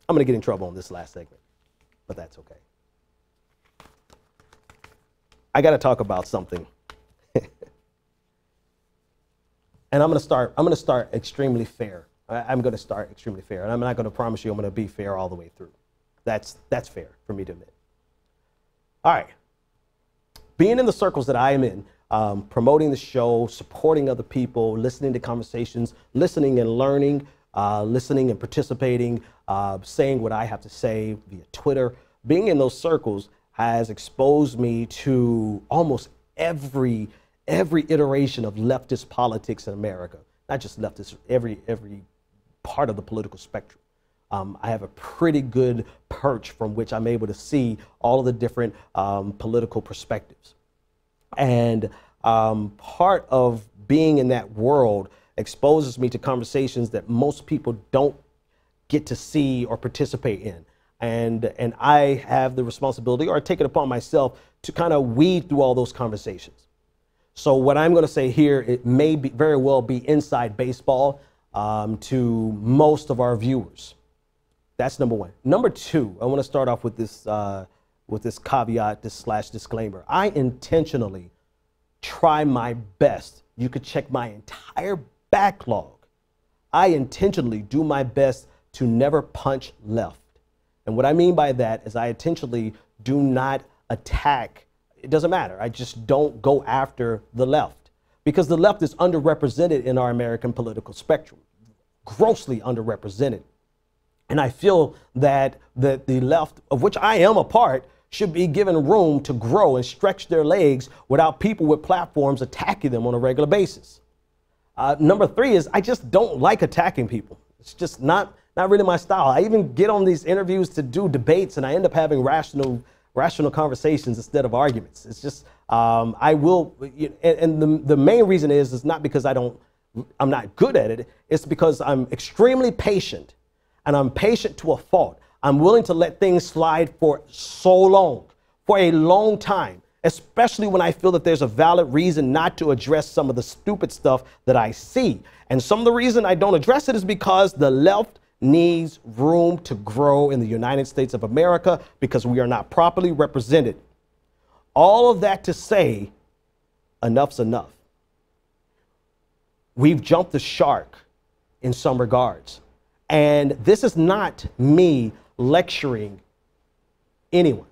I'm going to get in trouble on this last segment, but that's okay. I got to talk about something. And I'm going to start extremely fair. I'm going to start extremely fair. And I'm not going to promise you I'm going to be fair all the way through. That's fair for me to admit. All right. Being in the circles that I am in, promoting the show, supporting other people, listening to conversations, listening and learning, listening and participating, saying what I have to say via Twitter. Being in those circles has exposed me to almost every iteration of leftist politics in America. Not just leftist, every part of the political spectrum. I have a pretty good perch from which I'm able to see all of the different political perspectives. And part of being in that world exposes me to conversations that most people don't get to see or participate in. And I have the responsibility, or I take it upon myself, to kind of weed through all those conversations. So what I'm going to say here, it may be very well be inside baseball to most of our viewers. That's number one. Number two, I want to start off with this caveat, this disclaimer. I intentionally try my best. You could check my entire backlog. I intentionally do my best to never punch left. And what I mean by that is I intentionally do not attack. It doesn't matter. I just don't go after the left, because the left is underrepresented in our American political spectrum, grossly underrepresented. And I feel that the left, of which I am a part, should be given room to grow and stretch their legs without people with platforms attacking them on a regular basis. Number three is I just don't like attacking people. It's just not really my style. I even get on these interviews to do debates, and I end up having rational conversations instead of arguments. It's just I will, and the main reason is not because I'm not good at it. It's because I'm extremely patient, and I'm patient to a fault. I'm willing to let things slide for so long, for a long time, especially when I feel that there's a valid reason not to address some of the stupid stuff that I see. And some of the reason I don't address it is because the left needs room to grow in the United States of America, because we are not properly represented. All of that to say, enough's enough. We've jumped the shark in some regards. And this is not me lecturing anyone.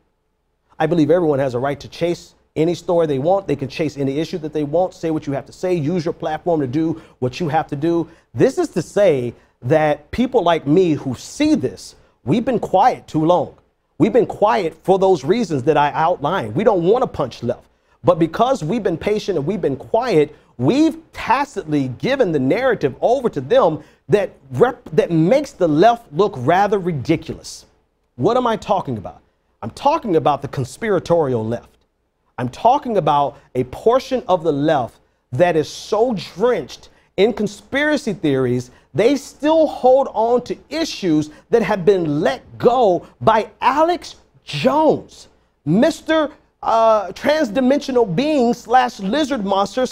I believe everyone has a right to chase any story they want. They can chase any issue that they want, say what you have to say, use your platform to do what you have to do. This is to say that people like me who see this, we've been quiet too long. We've been quiet for those reasons that I outlined. We don't want to punch left. But because we've been patient and we've been quiet, we've tacitly given the narrative over to them that makes the left look rather ridiculous. What am I talking about? I'm talking about the conspiratorial left. I'm talking about a portion of the left that is so drenched in conspiracy theories, they still hold on to issues that have been let go by Alex Jones, Mr. Transdimensional being / lizard monster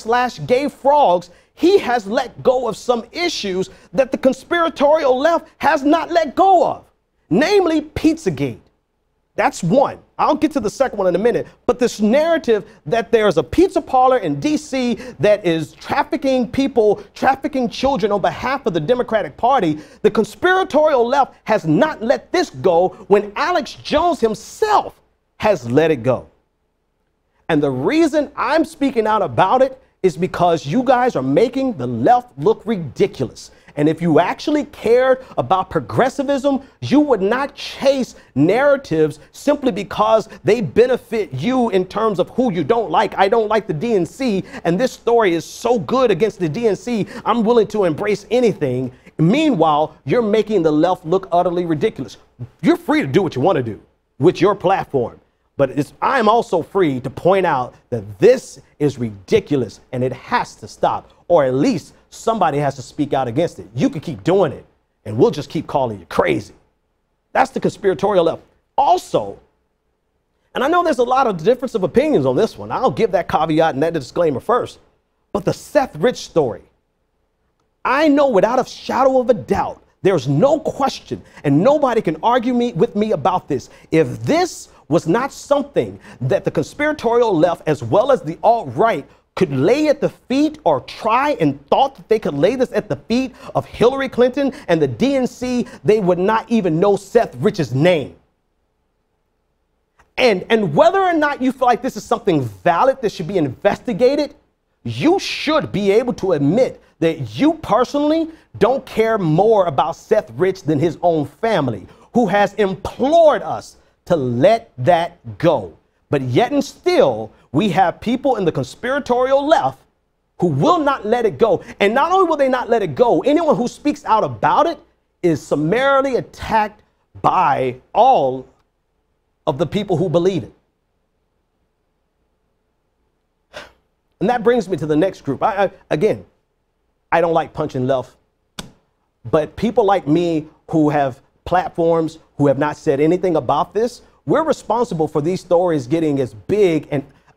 / gay frogs. He has let go of some issues that the conspiratorial left has not let go of, namely Pizzagate. That's one. I'll get to the second one in a minute. But this narrative that there's a pizza parlor in D.C. that is trafficking people, trafficking children on behalf of the Democratic Party, the conspiratorial left has not let this go when Alex Jones himself has let it go. And the reason I'm speaking out about it is because you guys are making the left look ridiculous. And if you actually cared about progressivism, you would not chase narratives simply because they benefit you in terms of who you don't like. I don't like the DNC, and this story is so good against the DNC, I'm willing to embrace anything. Meanwhile, you're making the left look utterly ridiculous. You're free to do what you want to do with your platform. But I'm also free to point out that this is ridiculous and it has to stop, or at least somebody has to speak out against it. You can keep doing it and we'll just keep calling you crazy. That's the conspiratorial left. Also, and I know there's a lot of difference of opinions on this one. I'll give that caveat and that disclaimer first. But the Seth Rich story, I know without a shadow of a doubt There's no question, and nobody can argue with me about this. If this was not something that the conspiratorial left, as well as the alt-right, could lay at the feet or try and thought that they could lay this at the feet of Hillary Clinton and the DNC, they would not even know Seth Rich's name. And whether or not you feel like this is something valid that should be investigated, you should be able to admit that you personally don't care more about Seth Rich than his own family, who has implored us to let that go. But yet and still, we have people in the conspiratorial left who will not let it go. And not only will they not let it go, anyone who speaks out about it is summarily attacked by all of the people who believe it. And that brings me to the next group. Again, I don't like punching left, but people like me who have platforms, who have not said anything about this, we're responsible for these stories getting as big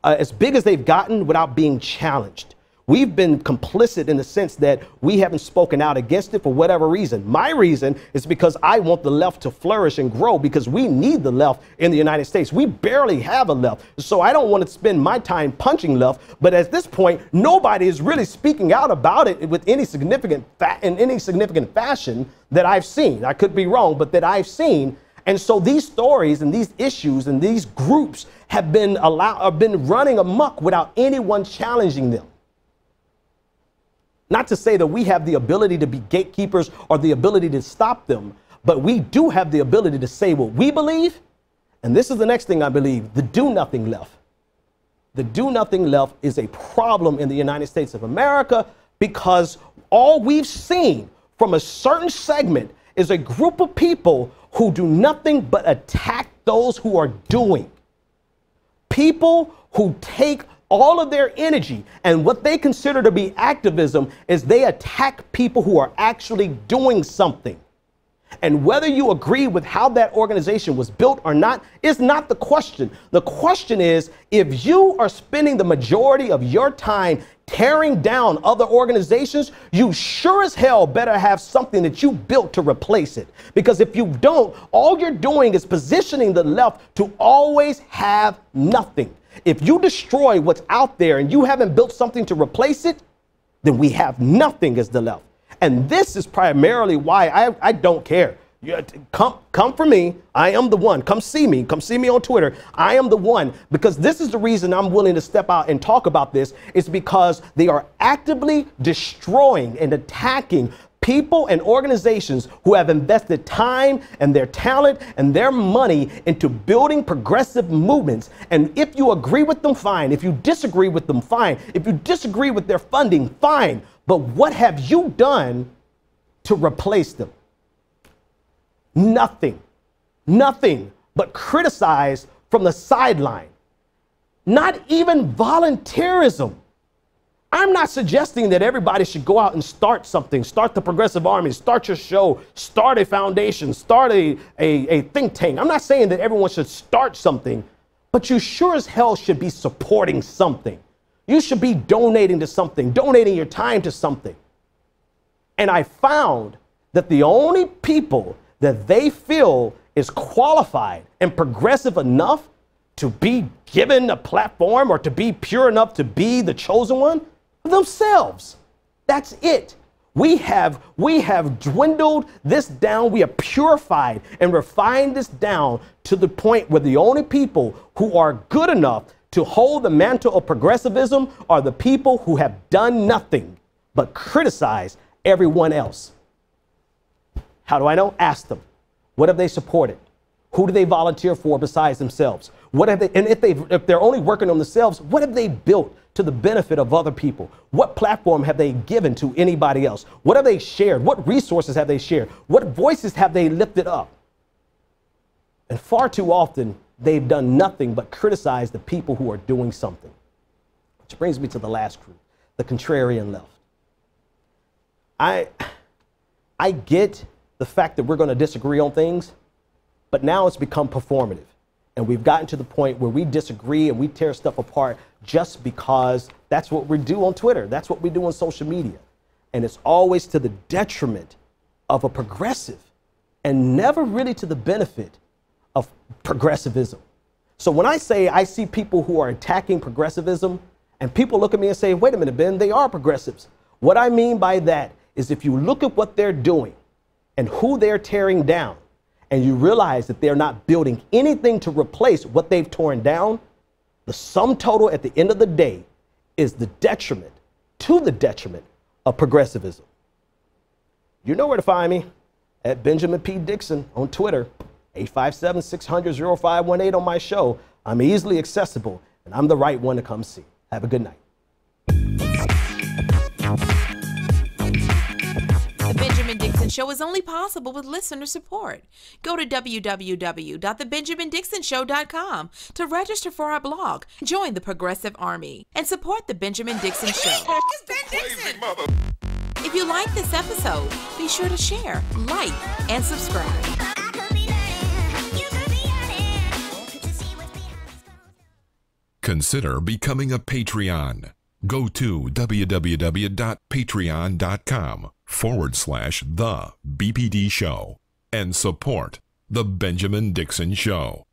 as they've gotten without being challenged. We've been complicit in the sense that we haven't spoken out against it for whatever reason. My reason is because I want the left to flourish and grow, because we need the left in the United States. We barely have a left. So I don't want to spend my time punching left. But at this point, nobody is really speaking out about it with any significant fashion that I've seen. I could be wrong, but that I've seen. And so these stories and these issues and these groups have been running amok without anyone challenging them. Not to say that we have the ability to be gatekeepers or the ability to stop them, but we do have the ability to say what we believe. And this is the next thing I believe: the do nothing left. The do nothing left is a problem in the United States of America, because all we've seen from a certain segment is a group of people who do nothing but attack those who are doing. People who take all of their energy, and what they consider to be activism is they attack people who are actually doing something. And whether you agree with how that organization was built or not is not the question. The question is, if you are spending the majority of your time tearing down other organizations, you sure as hell better have something that you built to replace it. Because if you don't, all you're doing is positioning the left to always have nothing. If you destroy what's out there and you haven't built something to replace it, then we have nothing as the left. And this is primarily why I don't care. Come for me. I am the one. Come see me. Come see me on Twitter. I am the one. Because this is the reason I'm willing to step out and talk about this, is because they are actively destroying and attacking people and organizations who have invested time and their talent and their money into building progressive movements. And if you agree with them, fine. If you disagree with them, fine. If you disagree with their funding, fine. But what have you done to replace them? Nothing. Nothing but criticize from the sideline. Not even volunteerism. I'm not suggesting that everybody should go out and start something, start the Progressive Army, start your show, start a foundation, start a think tank. I'm not saying that everyone should start something, but you sure as hell should be supporting something. You should be donating to something, donating your time to something. And I found that the only people that they feel is qualified and progressive enough to be given a platform or to be pure enough to be the chosen one, themselves. That's it. We have dwindled this down. We have purified and refined this down to the point where the only people who are good enough to hold the mantle of progressivism are the people who have done nothing but criticize everyone else. How do I know? Ask them. What have they supported? Who do they volunteer for besides themselves? What have they, and if they're only working on themselves, what have they built to the benefit of other people? What platform have they given to anybody else? What have they shared? What resources have they shared? What voices have they lifted up? And far too often, they've done nothing but criticize the people who are doing something. Which brings me to the last group, the contrarian left. I get the fact that we're going to disagree on things, but now it's become performative. And we've gotten to the point where we disagree and we tear stuff apart just because that's what we do on Twitter. That's what we do on social media. And it's always to the detriment of a progressive and never really to the benefit of progressivism. So when I say I see people who are attacking progressivism and people look at me and say, wait a minute, Ben, they are progressives. What I mean by that is if you look at what they're doing and who they're tearing down and you realize that they're not building anything to replace what they've torn down, the sum total at the end of the day is the detriment of progressivism. You know where to find me, at Benjamin P. Dixon on Twitter, 857-600-0518 on my show. I'm easily accessible, and I'm the right one to come see. Have a good night. The Benjamin Dixon Show is only possible with listener support. Go to www.thebenjamindixonshow.com to register for our blog, join the Progressive Army, and support The Benjamin Dixon Show. It's Ben Dixon! If you like this episode, be sure to share, like, and subscribe. Consider becoming a Patreon. Go to www.patreon.com/The BPD Show and support The Benjamin Dixon Show.